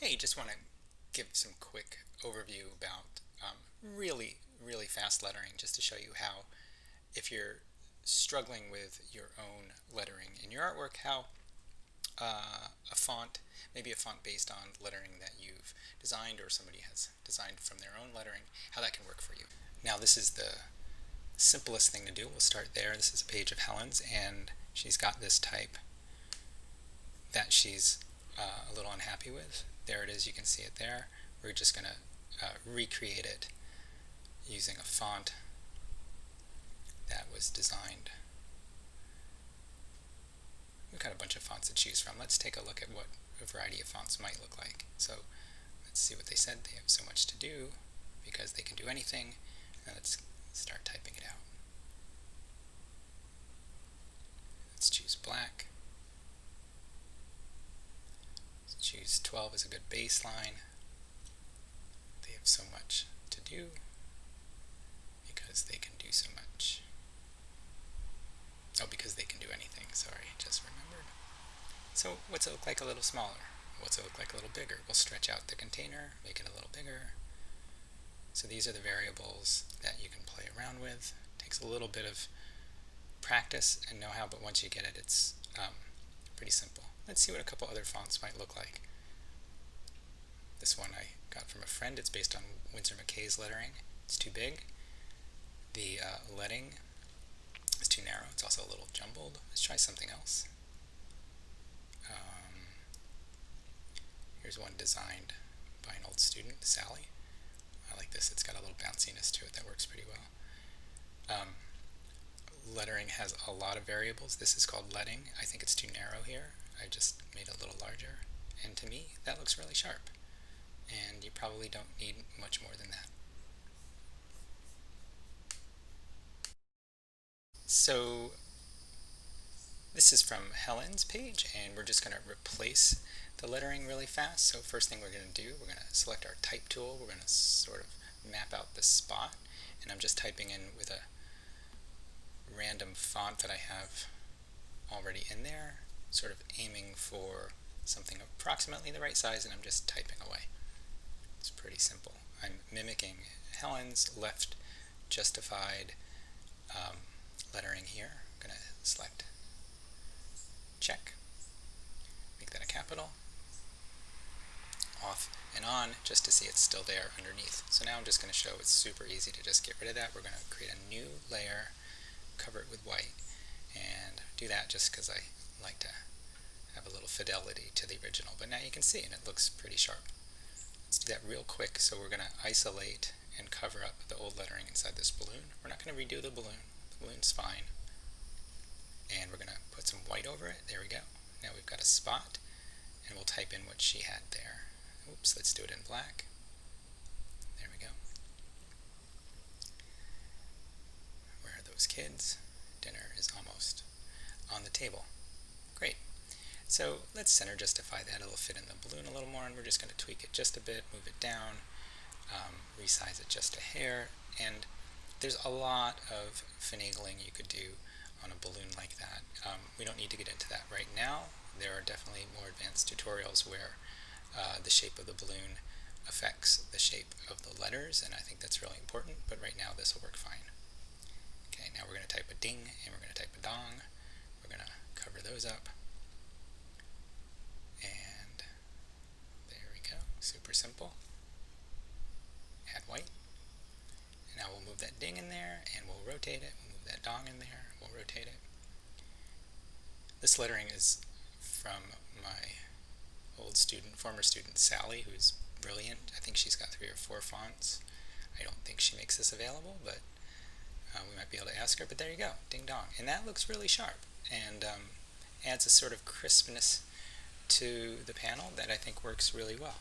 Hey, just want to give some quick overview about really fast lettering, just to show you how, if you're struggling with your own lettering in your artwork, how a font, maybe a font based on lettering that you've designed or somebody has designed from their own lettering, how that can work for you. Now, this is the simplest thing to do. We'll start there. This is a page of Helen's, and she's got this type that she's a little unhappy with. There it is, you can see it there. We're just going to recreate it using a font that was designed. We've got a bunch of fonts to choose from. Let's take a look at what a variety of fonts might look like. So let's see what they said. They have so much to do because they can do anything. And let's start typing it out. Let's choose black. Let's choose 12 as a good baseline. They have so much to do because they can do so much. Oh, because they can do anything. Sorry, just remembered. So what's it look like a little smaller? What's it look like a little bigger? We'll stretch out the container, make it a little bigger. So these are the variables that you can play around with. It takes a little bit of practice and know-how, but once you get it, it's pretty simple. Let's see what a couple other fonts might look like. This one I got from a friend. It's based on Winsor McCay's lettering. It's too big. The leading is too narrow. It's also a little jumbled. Let's try something else. Here's one designed by an old student, Sally. I like this. It's got a little bounciness to it that works pretty well. Lettering has a lot of variables. This is called leading. I think it's too narrow here. I just made it a little larger. And to me, that looks really sharp. And you probably don't need much more than that. So this is from Helen's page, and we're just going to replace the lettering really fast. So first thing we're going to do, we're going to select our type tool. We're going to sort of map out the spot, and I'm just typing in with a random font that I have already in there, sort of aiming for something approximately the right size, and I'm just typing away. It's pretty simple. I'm mimicking Helen's left justified lettering here. I'm going to select check, make that a capital, off and on, just to see it's still there underneath. So now I'm just going to show it's super easy to just get rid of that. We're going to create a new layer, cover it with white, and do that just because I like to have a little fidelity to the original. But now you can see, and it looks pretty sharp. Let's do that real quick. So we're going to isolate and cover up the old lettering inside this balloon. We're not going to redo the balloon. The balloon's fine. And we're going to put some white over it. There we go. Now we've got a spot, and we'll type in what she had there. Oops, let's do it in black. There we go. Where are those kids? Dinner is almost on the table. Great. So let's center justify that. It'll fit in the balloon a little more, and we're just going to tweak it just a bit, move it down, resize it just a hair, and there's a lot of finagling you could do on a balloon like that. We don't need to get into that right now. There are definitely more advanced tutorials where the shape of the balloon affects the shape of the letters, and I think that's really important, but right now this will work fine. Okay, now we're going to type a ding, and we're going to type a dong. We're going to cover those up. And there we go, super simple. Add white. And now we'll move that ding in there, and we'll rotate it. We'll move that dong in there, we'll rotate it. This lettering is from my old student, former student Sally, who's brilliant. I think she's got 3 or 4 fonts. I don't think she makes this available, but we might be able to ask her. But there you go, ding dong. And that looks really sharp, and adds a sort of crispness to the panel that I think works really well.